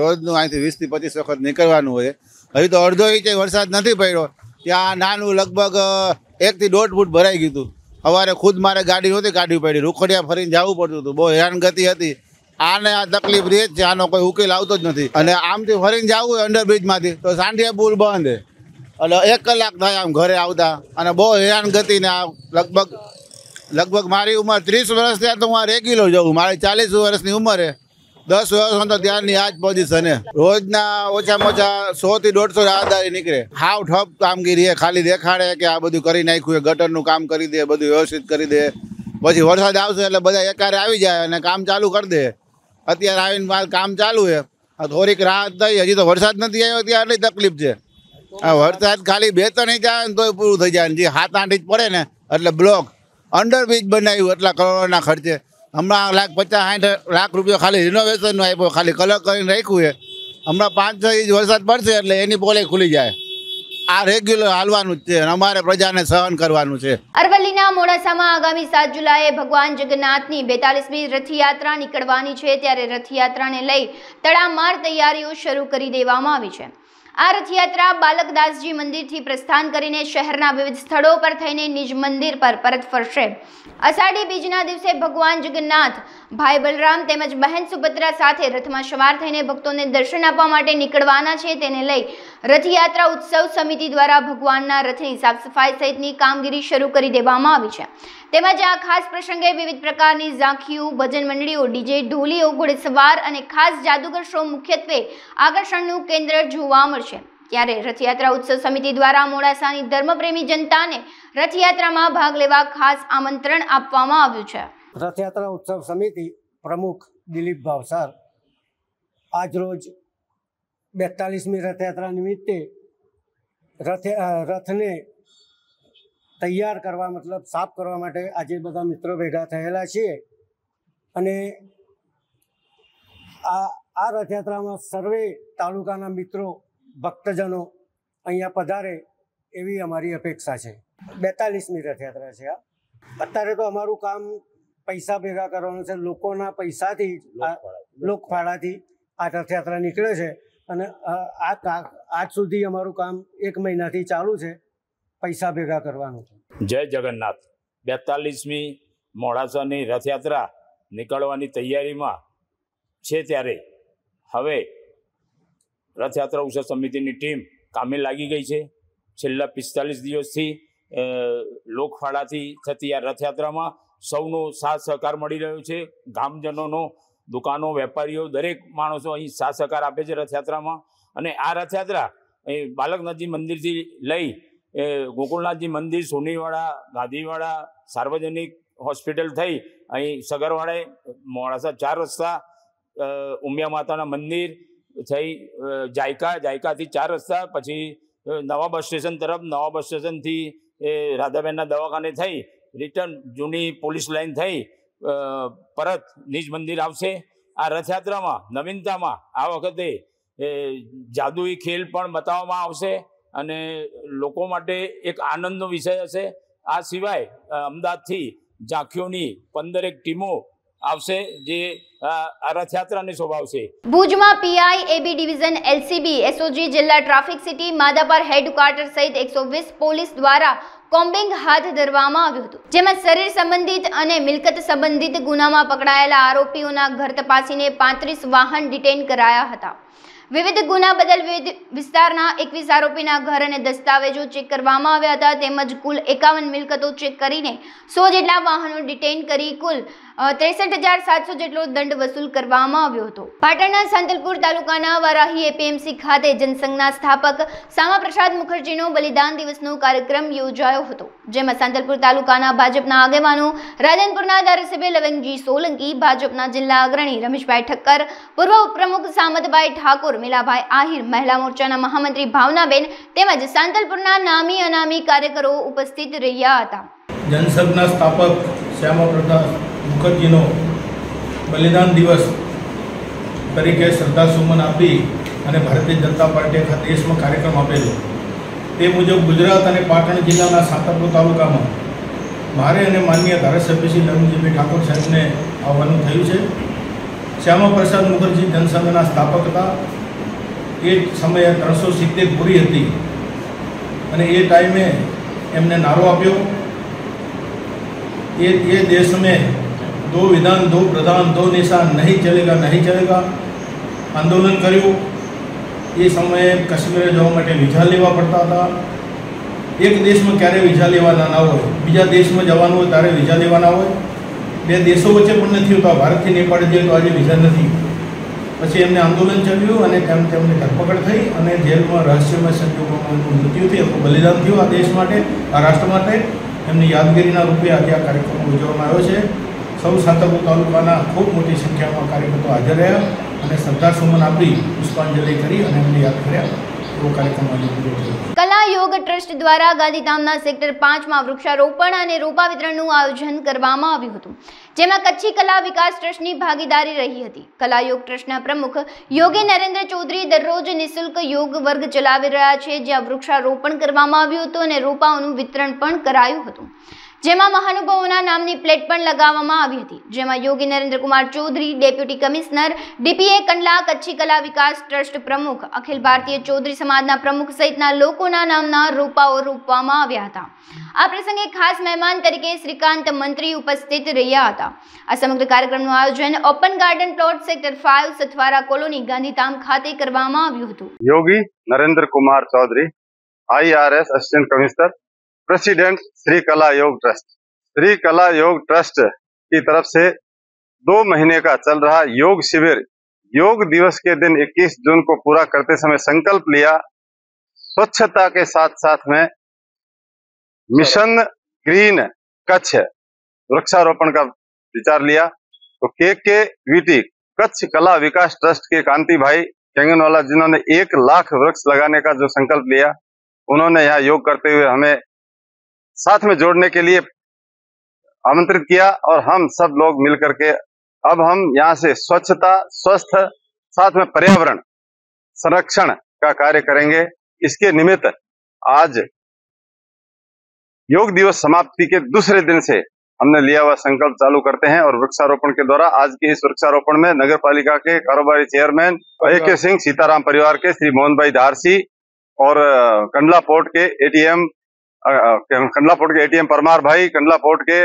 [SPEAKER 11] રોજનું અહીંથી 20 થી 25 વખત નીકળવાનું હોય. હજી તો અડધો ઇંચ વરસાદ નથી પડ્યો, ત્યાં નાનું લગભગ 1 થી 1.5 ફૂટ ભરાઈ ગયું હતું. સવારે ખુદ મારે ગાડી નહોતી કાઢવી પડી, રૂખડિયા ફરીને જવું પડતું હતું. બહુ હેરાનગતિ હતી. આને આ તકલીફ રહે જ છે, આનો કોઈ ઉકેલ આવતો જ નથી. અને આમથી ફરીને જવું હોય અંડરબ્રિજમાંથી તો સાંઢિયા પુલ બંધ, એટલે 1 કલાક થાય આમ ઘરે આવતા. અને બહુ હેરાનગતિ ને આ લગભગ મારી ઉંમર 30 વર્ષ થયા તો હું રેગ્યુલર જાઉં. મારી 40 વર્ષની ઉંમરે 10 વર્ષ તો ત્યારની આ જ પોઝિશન. રોજના ઓછામાં ઓછા 100 થી 150 રાહદારી નીકળે. હાવ ઠપ કામગીરી, ખાલી દેખાડે કે આ બધું કરી નાખ્યું, ગટરનું કામ કરી દે, બધું વ્યવસ્થિત કરી દે. પછી વરસાદ આવશે એટલે બધા એકારે આવી જાય અને કામ ચાલુ કરી દે. અત્યારે આવીને કામ ચાલુ છે, આ થોડીક રાહત થઈ, હજી તો વરસાદ નથી આવ્યો ત્યાં એટલી તકલીફ છે. આ વરસાદ ખાલી 2-3 ઇંચ આવે ને તોય પૂરું થઈ જાય, જે 7-8 ઇંચ પડે ને એટલે બ્લોક અંડરબ્રિજ બનાવ્યું એટલા કરોડોના ખર્ચે. હમણાં 50-60 લાખ રૂપિયા ખાલી રિનોવેશનનો આપ્યો, ખાલી કલર કરીને રાખ્યું છે. હમણાં 5-6 ઇંચ વરસાદ પડશે એટલે એની પોલે ખુલી જાય. આ રેગ્યુલર હાલવાનું જ છે અને અમારે પ્રજાને સહન કરવાનું છે.
[SPEAKER 1] અરવલ્લીના મોડાસામાં આગામી 7 જુલાઈએ ભગવાન જગન્નાથની 42મી રથયાત્રા નીકળવાની છે, ત્યારે રથયાત્રાને લઈ તડામાર તૈયારીઓ શરૂ કરી દેવામાં આવી છે. આ રથયાત્રા બાલકદાસજી મંદિરથી પ્રસ્થાન કરીને શહેરના વિવિધ સ્થળો પર થઈને નિજ મંદિર પર પરત ફરશે. અષાઢી બીજના દિવસે ભગવાન જગન્નાથ ભાઈ બલરામ તેમજ બહેન સુભદ્રા સાથે રથમાં સવાર થઈને ભક્તોને દર્શન આપવા માટે નીકળવાના છે. તેને લઈ રથયાત્રા ઉત્સવ સમિતિ દ્વારા ભગવાનના રથની સાફ સફાઈ સહિતની કામગીરી શરૂ કરી દેવામાં આવી છે. તેમજ આ ખાસ પ્રસંગે વિવિધ પ્રકારની ઝાંખીઓ, ભજન મંડળીઓ, ડીજે, ઢોલીઓ, ઘોડેસવાર અને ખાસ જાદુગર શો મુખ્યત્વે આકર્ષણનું કેન્દ્ર જોવા મળશે. ત્યારે રથયાત્રા ઉત્સવ સમિતિ દ્વારા મોડાસાની ધર્મપ્રેમી જનતાને રથયાત્રામાં ભાગ લેવા ખાસ આમંત્રણ આપવામાં આવ્યું છે.
[SPEAKER 12] રથયાત્રા ઉત્સવ સમિતિ પ્રમુખ દિલીપ ભાવસાર આજરોજ 42મી રથયાત્રા નિમિત્તે રથને તૈયાર કરવા મતલબ સાફ કરવા માટે આજે બધા મિત્રો ભેગા થયેલા છીએ અને આ રથયાત્રામાં સર્વે તાલુકાના મિત્રો ભક્તજનો અહીંયા પધારે એવી અમારી અપેક્ષા છે. 42મી રથયાત્રા છે. અત્યારે તો અમારું કામ પૈસા ભેગા કરવાનું છે. લોકોના પૈસાથી, લોકફાળાથી આ રથયાત્રા નીકળે છે અને આજ સુધી અમારું કામ 1 મહિનાથી ચાલુ છે. પૈસા ભેગા કરવાનું છે.
[SPEAKER 13] જય જગન્નાથ. 42મી મોડાસાની રથયાત્રા નીકળવાની તૈયારીમાં છે, ત્યારે હવે રથયાત્રા ઉત્સવ સમિતિની ટીમ કામે લાગી ગઈ છે. છેલ્લા 45 દિવસથી લોકફાળાથી થતી આ રથયાત્રામાં સૌનો સાથ સહકાર મળી રહ્યો છે. ગામજનોનો, દુકાનો, વેપારીઓ, દરેક માણસો અહીં સાથ સહકાર આપે છે રથયાત્રામાં. અને આ રથયાત્રા બાલકનાથજી મંદિરથી લઈ ગોકુળનાથજી મંદિર, સોનીવાડા, ગાંધીવાડા, સાર્વજનિક હોસ્પિટલ થઈ અહીં સગરવાડે, મોડાસા 4 રસ્તા, ઉમિયા માતાના મંદિર થઈ જાયકાથી 4 રસ્તા, પછી નવા બસ સ્ટેશન તરફ, નવા બસ સ્ટેશનથી રાધાબેનના દવાખાને થઈ રિટર્ન જૂની પોલીસ લાઈન થઈ પરત નિજ મંદિર આવશે. આ રથયાત્રામાં નવીનતામાં આ વખતે જાદુઈ ખેલ પણ બતાવવામાં આવશે અને લોકો માટે એક આનંદનો વિષય હશે. આ સિવાય અમદાવાદથી ઝાંખીઓની 15 ટીમો આવશે જે આ રથયાત્રાને શોભાવશે.
[SPEAKER 1] ભુજમાં પીઆઈ, એબી ડિવિઝન, એલસીબી, એસઓજી, જિલ્લા ટ્રાફિક સિટી, માધાપર હેડક્વાર્ટર સહિત 120 પોલીસ દ્વારા કોમ્બિંગ હાથ ધરવામાં આવ્યું હતું, જેમાં શરીર સંબંધિત અને મિલકત સંબંધિત ગુનામાં પકડાયેલા આરોપીઓના ઘર તપાસીને 35 વાહન ડિટેન કરાયા હતા. વિવિધ ગુના બદલ વિવિધ વિસ્તારના 21 આરોપીના ઘર અને દસ્તાવેજો ચેક કરવામાં આવ્યા હતા. તેમજ કુલ 51 મિલકતો ચેક કરીને 100 જેટલા વાહનો ડિટેન કરી કુલ 63,700 જેટલો દંડ વસૂલ કરવામાં આવ્યો હતો. પાટણના સાંતલપુર તાલુકાના વારાહી એપીએમસી ખાતે જનસંઘના સ્થાપક શ્યામાપ્રસાદ મુખર્જીનો બલિદાન દિવસનો કાર્યક્રમ યોજાયો હતો, જેમાં સાંતલપુર તાલુકાના ભાજપના આગેવાનો, રાધનપુરના ધારાસભ્ય લવંગજી સોલંકી, ભાજપના જિલ્લા અગ્રણી રમેશભાઈ ઠક્કર, પૂર્વ ઉપપ્રમુખ સામતભાઈ ઠાકોર, મિલાભાઈ આહિર, મહિલા મોરચાના મહામંત્રી ભાવનાબેન તેમજ સાંતલપુરના નામી અનામી કાર્યકરો ઉપસ્થિત રહ્યા હતા.
[SPEAKER 14] જનસંઘના સ્થાપક શ્યામાપ્રસાદ મુખર્જીનો બલિદાન દિવસ તરીકે શ્રદ્ધાસુમન આપી અને ભારતીય જનતા પાર્ટીએ આખા દેશમાં કાર્યક્રમ આપેલો. તે મુજબ ગુજરાત અને પાટણ જિલ્લાના સાંતલપુર તાલુકામાં મારે અને માનનીય ધારાસભ્ય શ્રી લવંગજીભાઈ ઠાકોર સાહેબને આવવાનું થયું છે. શ્યામાપ્રસાદ મુખર્જી જનસંઘના સ્થાપક હતા. એ સમયે 370 પૂરી હતી અને એ ટાઈમે એમને નારો આપ્યો, ये देश में दो विधान, दो प्रधान, दो निशान, नहीं चलेगा आंदोलन કર્યું. એ સમયે કાશ્મીર જવા માટે વિઝા લેવા પડતા હતા. એક દેશમાં ક્યારે વિઝા લેવાના ના હોય, બીજા દેશમાં જવાનું હોય ત્યારે વિઝા લેવાના હોય. બે દેશો વચ્ચે પણ નથી હોતા. ભારતથી નેપાળ જઈએ તો આજે વિઝા નથી. પછી એમને આંદોલન ચાલ્યું અને તેમને ધરપકડ થઈ અને જેલમાં રહસ્યમય સંજોગોમાં મૃત્યુ થયું. એમનું બલિદાન થયું આ દેશ માટે, આ રાષ્ટ્ર માટે. એમની યાદગીરીના રૂપે આજે આ કાર્યક્રમ ઉજવવામાં આવ્યો છે. સૌ સાંતલપુર તાલુકાના ખૂબ મોટી સંખ્યામાં કાર્યકર્તાઓ હાજર રહ્યા અને શ્રદ્ધાસુમન આપી પુષ્પાંજલિ કરી અને એમને યાદ કર્યા. એવો કાર્યક્રમ આજે પૂરો થયો.
[SPEAKER 1] કલા યોગ ટ્રસ્ટ દ્વારા ગાંધીધામના સેક્ટર 5માં વૃક્ષારોપણ અને રોપા વિતરણનું આયોજન કરવામાં આવ્યું હતું, જેમાં કચ્છી કલા વિકાસ ટ્રસ્ટની ભાગીદારી રહી હતી. કલા યોગ ટ્રસ્ટના પ્રમુખ યોગી નરેન્દ્ર ચૌધરી દરરોજ નિઃશુલ્ક યોગ વર્ગ ચલાવી રહ્યા છે, જ્યાં વૃક્ષારોપણ કરવામાં આવ્યું હતું અને રોપાઓનું વિતરણ પણ કરાયું હતું, જેમાં મહાનુભાવોના નામની પ્લેટ પણ લગાવવામાં આવી હતી, જેમાં Yogi Narendra Kumar Chaudhary, deputy commissioner DPA Kandla, Kutchi Kala Vikas trust પ્રમુખ, અખિલ ભારતીય ચૌધરી સમાજના પ્રમુખ સહિતના લોકોના નામના રોપાઓ રોપવામાં આવ્યા હતા. આ પ્રસંગે ખાસ મહેમાન તરીકે શ્રીકાંત મંત્રી ઉપસ્થિત રહ્યા હતા. આ સમગ્ર કાર્યક્રમનું આયોજન open garden plot sector 5 Sathwara colony Gandhidham ખાતે કરવામાં આવ્યું હતું.
[SPEAKER 15] Yogi Narendra Kumar Chaudhary, IRS assistant commissioner, president Shri Kala Yog trust. Shri Kala Yog trust की तरफ से 2 महीने का चल रहा योग शिविर, योग दिवस के दिन 21 जून को पूरा करते समय संकल्प लिया स्वच्छता के साथ साथ में मिशन ग्रीन कच्छ वृक्षारोपण का विचार लिया. तो KKVT कच्छ कला विकास ट्रस्ट के कांति भाई केंगनवाला, जिन्होंने 1 लाख वृक्ष लगाने का जो संकल्प लिया, उन्होंने यहाँ योग करते हुए हमें साथ में जोड़ने के लिए आमंत्रित किया और हम सब लोग मिलकर के अब हम यहाँ से स्वच्छता, स्वस्थ, साथ में पर्यावरण संरक्षण का कार्य करेंगे. इसके निमित्त आज योग दिवस समाप्ति के दूसरे दिन से हमने लिया हुआ संकल्प चालू करते हैं और वृक्षारोपण के द्वारा आज के इस वृक्षारोपण में नगर पालिका के कारोबारी चेयरमैन AK सिंह, सीताराम परिवार के श्री मोहन भाई धारसी और कंडला पोर्ट के ATM परमार भाई, कंडला पोर्ट के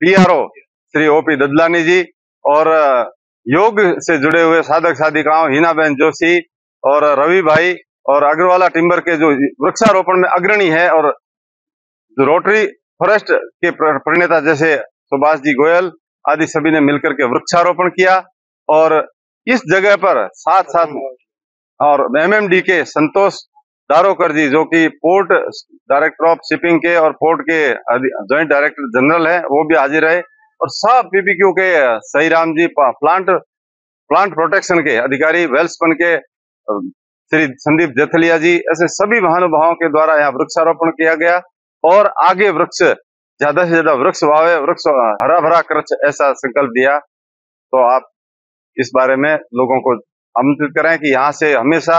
[SPEAKER 15] PRO श्री OP ददलानी जी और योग से जुड़े हुए साधक साधिकाओं हिनाबेन जोशी और रवि भाई और अग्रवाला टिम्बर के जो वृक्षारोपण में अग्रणी है और रोटरी फॉरेस्ट के प्रणेता जैसे सुभाष जी गोयल आदि सभी ने मिलकर के वृक्षारोपण किया. और इस जगह पर साथ साथ और MMD के संतोष दारोकर जी, जो कि पोर्ट डायरेक्टर ऑफ शिपिंग के और पोर्ट के जॉइंट डायरेक्टर जनरल हैं, वो भी हाजिर रहे. और सब PPQ के सही राम जी, प्लांट प्रोटेक्शन के अधिकारी, वेल्सपन के श्री संदीप जेथलिया जी, ऐसे सभी महानुभावों के द्वारा यहाँ वृक्षारोपण किया गया. और आगे वृक्ष ज्यादा से ज्यादा वृक्ष वावे, वृक्ष हरा भरा कच्छ, ऐसा संकल्प दिया. तो आप इस बारे में लोगों को आमंत्रित करें कि यहाँ से हमेशा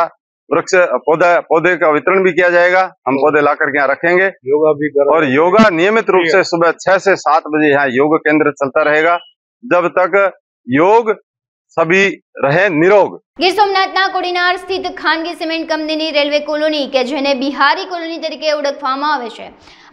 [SPEAKER 15] वृक्ष पौधे का वितरण भी किया जाएगा. हम पौधे ला करके यहाँ रखेंगे, योगा भी और योगा नियमित रूप से सुबह 6 से 7 बजे यहाँ योग केंद्र चलता रहेगा जब तक योग सभी रहे निरोग.
[SPEAKER 1] ગીર સોમનાથના કોડીનાર સ્થિત ખાનગી સિમેન્ટ કંપનીની રેલવે કોલોની કે જેને બિહારી કોલોની તરીકે ઓળખવામાં આવે છે,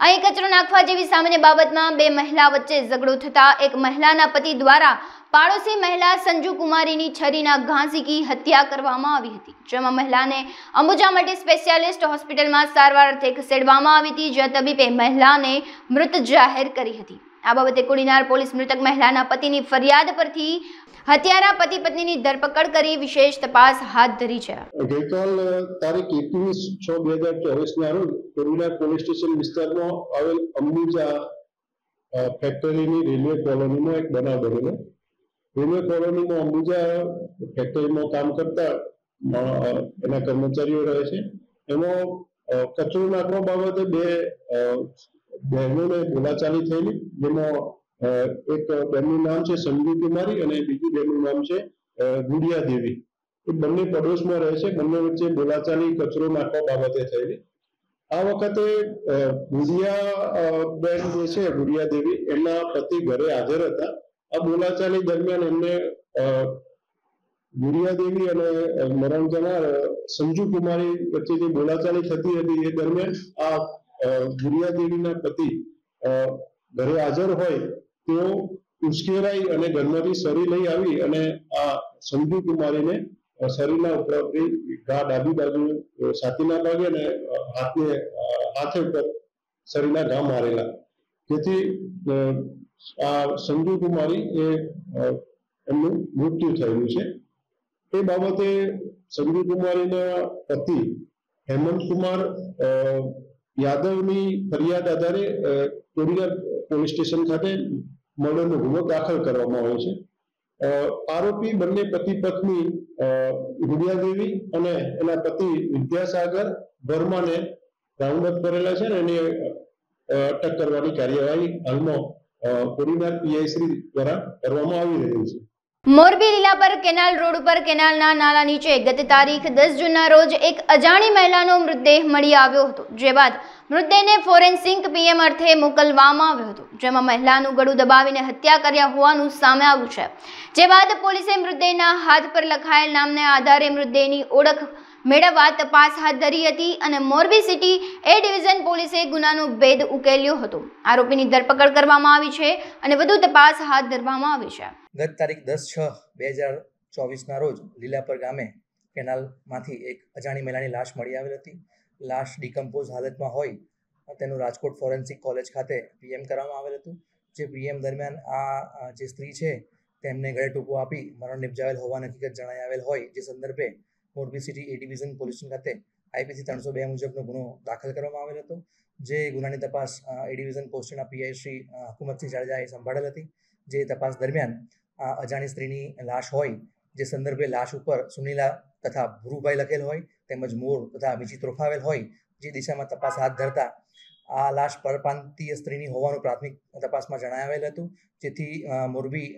[SPEAKER 1] અહીં કચરો નાખવા જેવી સામાન્ય બાબતમાં 2 મહિલા વચ્ચે ઝઘડો થતા એક મહિલાના પતિ દ્વારા પાડોશી મહિલા સંજુ કુમારીની છરીના ઘાસીકી હત્યા કરવામાં આવી હતી, જેમાં મહિલાને અંબુજા મલ્ટી સ્પેશિયાલિસ્ટ હોસ્પિટલમાં સારવાર અર્થે ખસેડવામાં આવી હતી, જ્યાં તબીબે મહિલાને મૃત જાહેર કરી હતી. આ બાબતે કોડીનાર પોલીસ મૃતક મહિલાના પતિની ફરિયાદ પરથી હત્યારા પતિ પત્નીની ધરપકડ કરી વિશેષ તપાસ હાથ ધરી છે.
[SPEAKER 16] ગઈકાલ તારીખ 21/6/2024 ના રોજ કોડીનાર પોલીસ સ્ટેશન વિસ્તારમાં આવેલ અંબુજા ફેક્ટરીની રેલવે કોલોનીમાં એક બનાવ બનેલો. રેલવે કોલોનીમાં અંબુજા ફેક્ટરીમાં કામ કરતા એના કર્મચારીઓ રહે છે. એમાં કચરો નાખવા બાબતે 2 બહેનોને બોલાચાલી થયેલી, જેમાં એક બેનનું નામ છે સંજુ કુમારી અને બીજી બેનનું નામ છે ગુડિયા દેવી. એ બંને પડોશમાં રહે છે. બંને વચ્ચે બોલાચાલી કચરો નાખવા બાબતે થયેલી. આ વખતે ગુડિયા બેન જે છે, ગુડિયા દેવી, એમના પતિ ઘરે હાજર હતા. આ બોલાચાલી દરમિયાન એમને ગુડિયા દેવી અને મરણ જનાર સંજુ કુમારી વચ્ચે જે બોલાચાલી થતી હતી, એ દરમિયાન આ ગુડિયા દેવીના પતિ ઘરે હાજર હોય તેઓ ઉશ્કેરાઈ અને ઘરમાંથી સરી લઈ આવી અને આ સંજુ કુમારીને શરીરના ઉપરથી ઘા ડાબી બાજુ છાતીના ભાગે અને હાથે ઉપર શરીરના ઘા મારેલા, જેથી આ સંજુ કુમારી એ એમનું મૃત્યુ થયેલું છે. એ બાબતે સંજુ કુમારીના પતિ હેમંત કુમાર યાદવની ફરિયાદ આધારે કોડીનાર પોલીસ સ્ટેશન ખાતે મર્ડરનો ગુનો દાખલ કરવામાં આવ્યો છે. આરોપી બંને પતિ પત્ની ગુડિયાદેવી અને એના પતિ વિદ્યાસાગર વર્માને રાઉન્ડ અપ કરેલા છે અને એની અટક કરવાની કાર્યવાહી હાલમાં કોડીનાર પીઆઈ શ્રી દ્વારા કરવામાં આવી રહી છે.
[SPEAKER 1] મોરબી લીલાપર કેનાલ રોડ ઉપર કેનાલના નાલા નીચે ગત તારીખ 10 જૂનના રોજ એક અજાણી મહિલાનો મૃતદેહ મળી આવ્યો હતો, જે બાદ મૃતદેહને ફોરેન્સિક પીએમ અર્થે મોકલવામાં આવ્યો હતો, જેમાં મહિલાનું ગળું દબાવીને હત્યા કર્યા હોવાનું સામે આવ્યું છે. જે બાદ પોલીસે મૃતદેહના હાથ પર લખાયેલ નામને આધારે મૃતદેહની ઓળખ મેળવવા તપાસ હાથ ધરી હતી અને મોરબી સિટી એ ડિવિઝન પોલીસે ગુનાનો ભેદ ઉકેલ્યો હતો. આરોપીની ધરપકડ કરવામાં આવી છે અને વધુ તપાસ હાથ ધરવામાં આવી છે.
[SPEAKER 17] ગત તારીખ 10/6/2024ના રોજ લીલાપર ગામે કેનાલમાંથી એક અજાણી મહિલાની લાશ મળી આવેલ હતી. લાશ ડિકમ્પોઝ હાલતમાં હોય તેનું રાજકોટ ફોરેન્સિક કોલેજ ખાતે પીએમ કરવામાં આવેલ હતું. જે પીએમ દરમિયાન આ જે સ્ત્રી છે તેમને ગળે ટૂંકો આપી મરણ નિપજાવેલ હોવાની હકીકત જણાઈ આવેલ હોય, જે સંદર્ભે મોરબી સિટી એ ડિવિઝન પોલીસ સ્ટેશન ખાતે IPC 302 મુજબનો ગુનો દાખલ કરવામાં આવેલ હતો. જે ગુનાની તપાસ એ ડિવિઝન પોસ્ટના પીઆઈ શ્રી હુકુમતસિંહ જાડેજાએ સંભાળેલ હતી. જે તપાસ દરમિયાન આ અજાણી સ્ત્રીની લાશ હોય, જે સંદર્ભે લાશ ઉપર સુનીલા તથા ભુરુભાઈ લખેલ હોય તેમજ મોર તથા બીજી ત્રોફાવેલ હોય, જે દિશામાં તપાસ હાથ ધરતા આ લાશ પરપ્રાંતીય સ્ત્રીની હોવાનું પ્રાથમિક તપાસમાં જણાવેલ હતું. જેથી મોરબી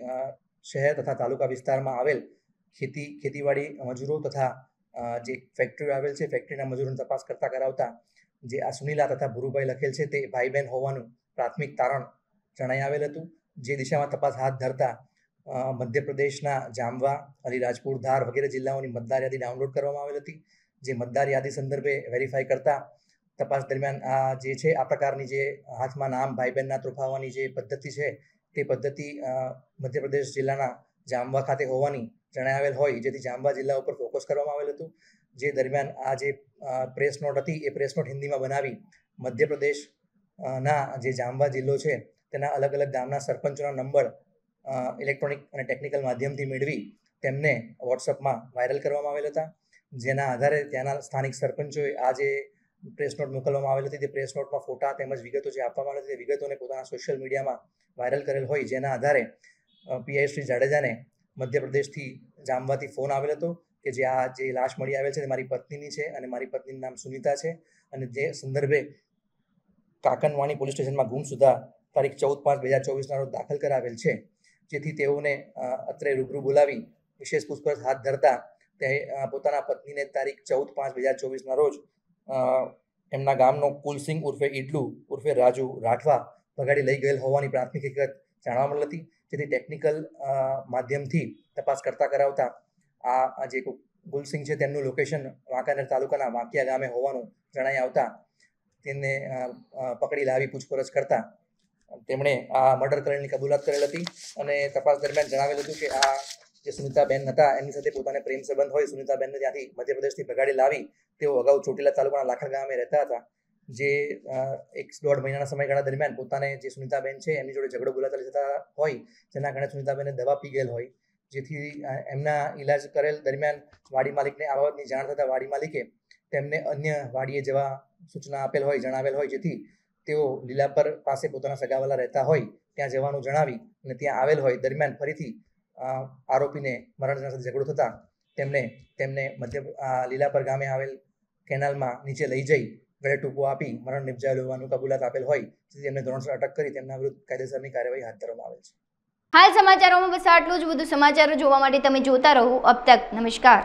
[SPEAKER 17] શહેર તથા તાલુકા વિસ્તારમાં આવેલ ખેતીવાડી મજૂરો તથા જે ફેક્ટરી આવેલ છે ફેક્ટરીના મજૂરોની તપાસ કરતા કરાવતા જે આ સુનીલા તથા ભુરુભાઈ લખેલ છે તે ભાઈ બહેન હોવાનું પ્રાથમિક તારણ જણાઈ આવેલ હતું. જે દિશામાં તપાસ હાથ ધરતા મધ્યપ્રદેશના જામવા, અલીરાજપુર, ધાર વગેરે જિલ્લાઓની મતદાર યાદી ડાઉનલોડ કરવામાં આવેલ હતી. જે મતદાર યાદી સંદર્ભે વેરીફાઈ કરતા તપાસ દરમિયાન આ જે છે આ પ્રકારની જે હાથમાં નામ ભાઈ બહેનના ત્રોફાવવાની જે પદ્ધતિ છે તે પદ્ધતિ મધ્યપ્રદેશ જિલ્લાના જામવા ખાતે હોવાની જણાવેલ હોય, જેથી જામવા જિલ્લા ઉપર ફોકસ કરવામાં આવેલ હતું. જે દરમિયાન આ જે પ્રેસ નોટ હતી એ પ્રેસ નોટ હિન્દીમાં બનાવી મધ્યપ્રદેશના જે જામવા જિલ્લો છે તેના અલગ અલગ ગામના સરપંચોના નંબર ઇલેક્ટ્રોનિક અને ટેકનિકલ માધ્યમથી મેળવી તેમને વોટ્સઅપમાં વાયરલ કરવામાં આવેલ હતા. જેના આધારે ત્યાંના સ્થાનિક સરપંચોએ આ જે પ્રેસ નોટ મોકલવામાં આવેલ હતી તે પ્રેસ નોટમાં ફોટા તેમજ વિગતો જે આપવામાં આવી હતી તે વિગતોને પોતાના સોશિયલ મીડિયામાં વાયરલ કરેલ હોય, જેના આધારે પીઆઈ શ્રી જાડેજાને મધ્યપ્રદેશથી જામવાથી ફોન આવેલ હતો કે જે આ જે લાશ મળી આવેલ છે તે મારી પત્નીની છે અને મારી પત્નીનું નામ સુનિતા છે અને જે સંદર્ભે કાકનવાણી પોલીસ સ્ટેશનમાં ગુમસુદા તારીખ 14/5/2024ના રોજ દાખલ કરાવેલ છે. જેથી તેઓને અત્રે રૂબરૂ બોલાવી વિશેષ પૂછપરછ હાથ ધરતા તે પોતાના પત્નીને તારીખ 14/5/2024ના રોજ એમના ગામનો કુલસિંહ ઉર્ફે ઈડલુ ઉર્ફે રાજુ રાઠવા ભગાડી લઈ ગયેલ હોવાની પ્રાથમિક હકીકત જાણવા મળી હતી. જેથી ટેકનિકલ માધ્યમથી તપાસ કરતા કરાવતા આ જે ગુલસિંહ છે તેમનું લોકેશન વાંકાનેર તાલુકાના વાંકિયા ગામે હોવાનું જણાઈ આવતા તેને પકડી લાવી પૂછપરછ કરતા તેમણે આ મર્ડર કરેલની કબૂલાત કરેલ હતી અને તપાસ દરમિયાન જણાવેલ હતું કે આ જે સુનિતાબેન હતા એમની સાથે પોતાને પ્રેમ સંબંધ હોય. સુનિતાબેનને ત્યાંથી મધ્યપ્રદેશથી ભગાડી લાવી તેઓ અગાઉ ચોટીલા તાલુકાના લાખણ ગામે રહેતા હતા. જે 1.5 મહિનાના સમયગાળા દરમિયાન પોતાને જે સુનિતાબેન છે એમની જોડે ઝઘડો બોલાચાલી થતા હોય, જેના કારણે સુનિતાબેને દવા પી ગયેલ હોય. જેથી એમના ઈલાજ કરેલ દરમિયાન વાડી માલિકને આ બાબતની જાણ થતાં વાડી માલિકે તેમને અન્ય વાડીએ જવા સૂચના આપેલ હોય, જણાવેલ હોય, જેથી તેઓ લીલાપર પાસે પોતાના સગાવાલા રહેતા હોય ત્યાં જવાનું જણાવી અને ત્યાં આવેલ હોય. દરમિયાન ફરીથી આરોપીને મરણજના સાથે ઝઘડો થતાં તેમને લીલાપર ગામે આવેલ કેનાલમાં નીચે લઈ જઈ ગળે ટૂંકો આપી મરણ નિપજાવેલ હોવાનું કબૂલાત આપેલ હોય, જેથી તેમને ધોરણસર અટક કરી તેમના વિરુદ્ધ કાયદેસરની કાર્યવાહી હાથ ધરવામાં આવેલ છે.
[SPEAKER 1] હાલ સમાચારોમાં બસ આટલું જ. વધુ સમાચારો જોવા માટે તમે જોતા રહો અબ તક. નમસ્કાર.